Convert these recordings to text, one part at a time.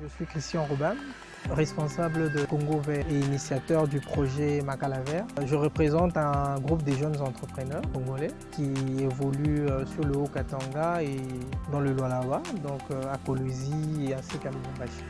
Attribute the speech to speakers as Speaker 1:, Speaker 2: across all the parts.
Speaker 1: Je suis Christian Robin, responsable de Congo Vert et initiateur du projet Makala Vert. Je représente un groupe de jeunes entrepreneurs congolais qui évoluent sur le Haut-Katanga et dans le Lualaba, donc à Kolwezi ainsi qu'à Lubumbashi.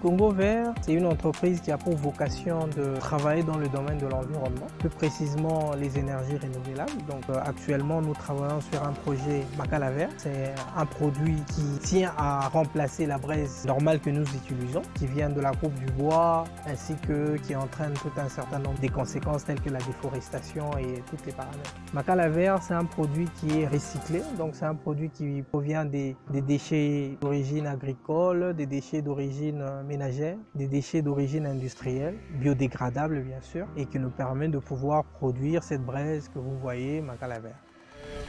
Speaker 1: Congo Vert, c'est une entreprise qui a pour vocation de travailler dans le domaine de l'environnement, plus précisément les énergies renouvelables. Donc actuellement, nous travaillons sur un projet Makala Vert. C'est un produit qui tient à remplacer la braise normale que nous utilisons, qui vient de la coupe du bois, ainsi que qui entraîne tout un certain nombre de conséquences telles que la déforestation et toutes les paramètres. Makala Vert, c'est un produit qui est recyclé, donc c'est un produit qui provient des déchets d'origine agricole, des déchets d'origine ménagères, des déchets d'origine industrielle, biodégradables bien sûr, et qui nous permet de pouvoir produire cette braise que vous voyez, Makala Vert.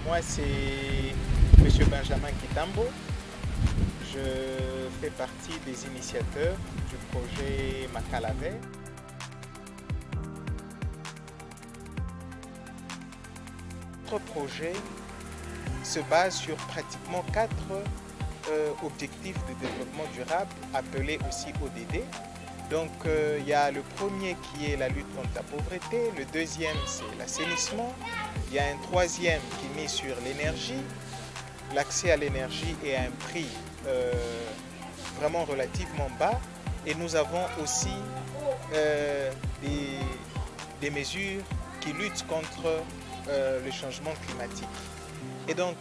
Speaker 2: Moi c'est M. Benjamin Kitambo, je fais partie des initiateurs du projet Makala Vert. Notre projet se base sur pratiquement 4 objectifs de développement durable, appelés aussi ODD. Donc il y a le premier qui est la lutte contre la pauvreté, le deuxième c'est l'assainissement, il y a un troisième qui est mis sur l'énergie, l'accès à l'énergie est à un prix vraiment relativement bas, et nous avons aussi des mesures qui luttent contre le changement climatique. Et donc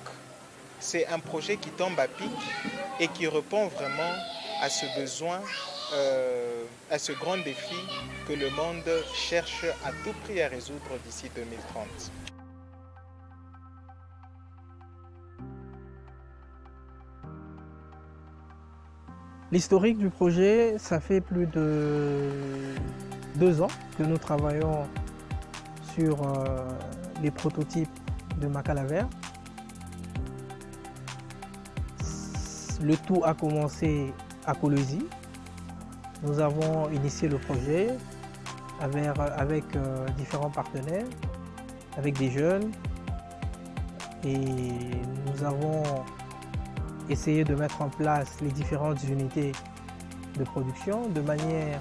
Speaker 2: c'est un projet qui tombe à pic et qui répond vraiment à ce besoin, à ce grand défi que le monde cherche à tout prix à résoudre d'ici 2030.
Speaker 1: L'historique du projet, ça fait plus de 2 ans que nous travaillons sur les prototypes de Makala Vert. Le tout a commencé à Kolwezi. Nous avons initié le projet avec différents partenaires, avec des jeunes, et nous avons essayé de mettre en place les différentes unités de production de manière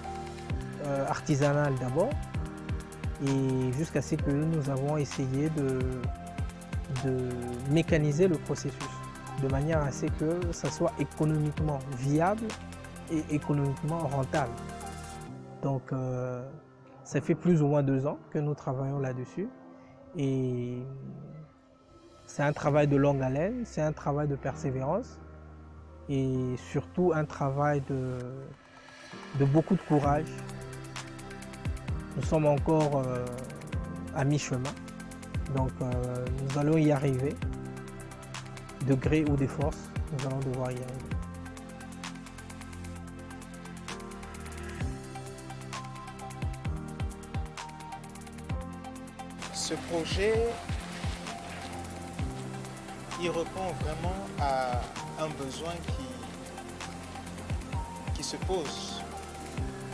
Speaker 1: artisanale d'abord, et jusqu'à ce que nous avons essayé de mécaniser le processus, de manière à ce que ça soit économiquement viable et économiquement rentable. Donc ça fait plus ou moins 2 ans que nous travaillons là-dessus, et c'est un travail de longue haleine, c'est un travail de persévérance et surtout un travail de beaucoup de courage. Nous sommes encore à mi-chemin, donc nous allons y arriver. De gré ou de force, nous allons devoir y arriver.
Speaker 2: Ce projet, il répond vraiment à un besoin qui se pose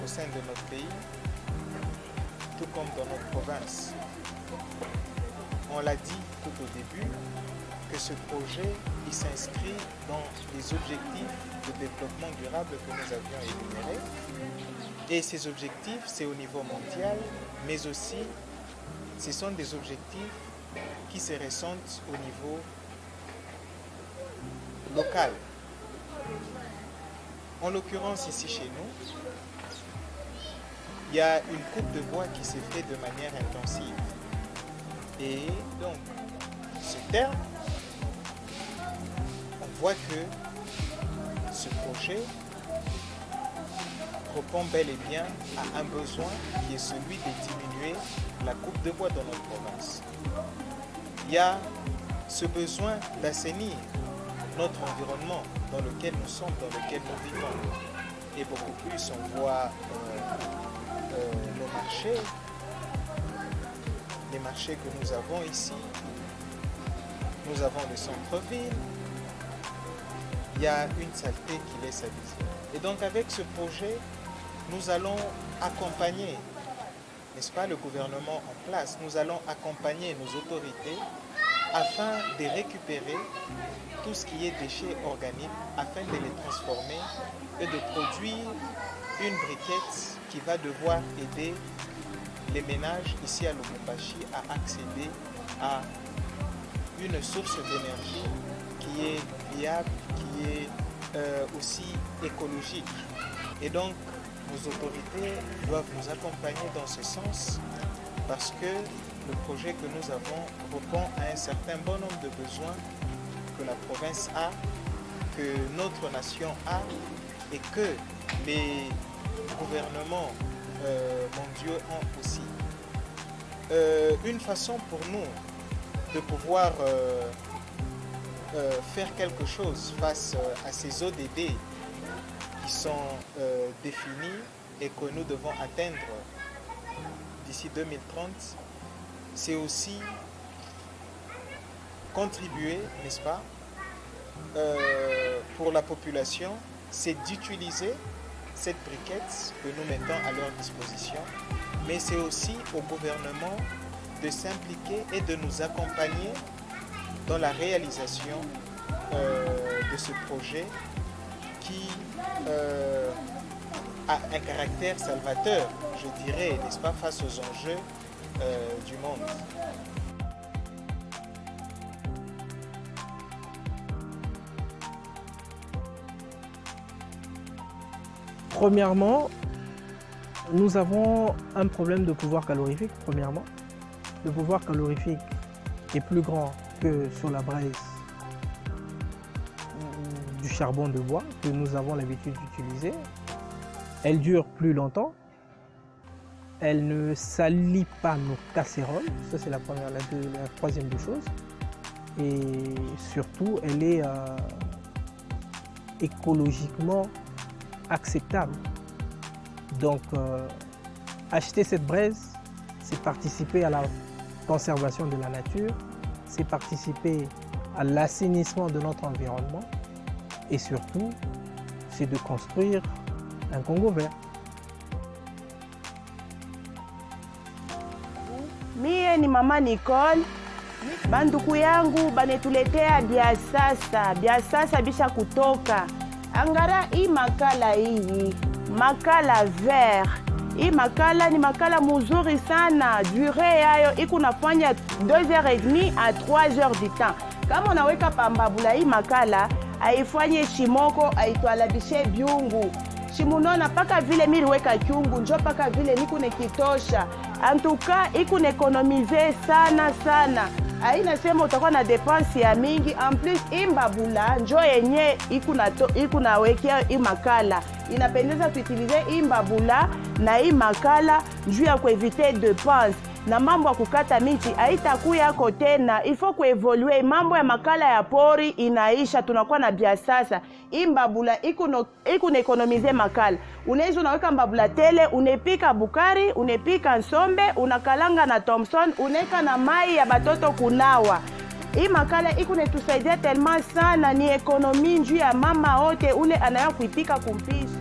Speaker 2: au sein de notre pays, tout comme dans notre province. On l'a dit tout au début, que ce projet il s'inscrit dans les objectifs de développement durable que nous avions énumérés. Et ces objectifs, c'est au niveau mondial, mais aussi ce sont des objectifs qui se ressentent au niveau local. En l'occurrence, ici chez nous, il y a une coupe de bois qui s'est faite de manière intensive. Et donc, ce terme, on voit que ce projet répond bel et bien à un besoin qui est celui de diminuer la coupe de bois dans notre province. Il y a ce besoin d'assainir notre environnement dans lequel nous sommes, dans lequel nous vivons. Et beaucoup plus, on voit nos marchés, les marchés que nous avons ici. Nous avons le centre-ville. Il y a une saleté qui laisse à désirer. Et donc avec ce projet, nous allons accompagner, n'est-ce pas, le gouvernement en place. Nous allons accompagner nos autorités afin de récupérer tout ce qui est déchets organiques, afin de les transformer et de produire une briquette qui va devoir aider les ménages ici à Lubumbashi à accéder à une source d'énergie qui est viable, qui est aussi écologique. Et donc, nos autorités doivent nous accompagner dans ce sens parce que le projet que nous avons répond à un certain bon nombre de besoins que la province a, que notre nation a et que les gouvernements mondiaux ont aussi. Une façon pour nous de pouvoir faire quelque chose face à ces ODD qui sont définis et que nous devons atteindre d'ici 2030, c'est aussi contribuer, n'est-ce pas, pour la population, c'est d'utiliser cette briquette que nous mettons à leur disposition, mais c'est aussi au gouvernement de s'impliquer et de nous accompagner dans la réalisation de ce projet qui a un caractère salvateur, je dirais, n'est-ce pas, face aux enjeux du monde.
Speaker 1: Premièrement, nous avons un problème de pouvoir calorifique. Premièrement, le pouvoir calorifique est plus grand que sur la braise du charbon de bois que nous avons l'habitude d'utiliser. Elle dure plus longtemps. Elle ne salit pas nos casseroles. Ça, c'est la première. La troisième des choses. Et surtout, elle est écologiquement acceptable. Donc, acheter cette braise, c'est participer à la conservation de la nature, c'est participer à l'assainissement de notre environnement et surtout, c'est de construire un Congo vert.
Speaker 3: Mie ni mama Nicole. Banduku yangu banetuletea biasasa bisha kutoka. Angara hii makala hii, makala vert. Hii makala ni makala muzuri sana. Durée yayo iku nafanya 2h30 à 3h du temps. Kama unaweka pambabula hii makala, haifanye shimoko, haitwalabishe byungu. Shimunona paka vile miliweka kyungu, njo paka vile niku nekitosha. Antuka iku nekonomize sana. Haina sema utakuwa na depense ya mingi. En plus imbabula njo yenye iku nawekea hii makala. Inapendeza tuitilize imbabula na hii makala juu ya kuevite depense. Na mambo ya kukata miti haitakuya yako tena. Il faut kuevolue. Mambo ya makala ya pori inaisha, tunakuwa na biasasa. Imbabula iku nekonomize makala. Unaweza unaweka mbabula tele, unepika bukari, unepika nsombe, unakalanga na Thompson, uneka na mai ya batoto kunawa. Hii makala iku netusaidia telma sana, ni ekonomi njuu ya mama wote ule anayo kuipika kumpisha.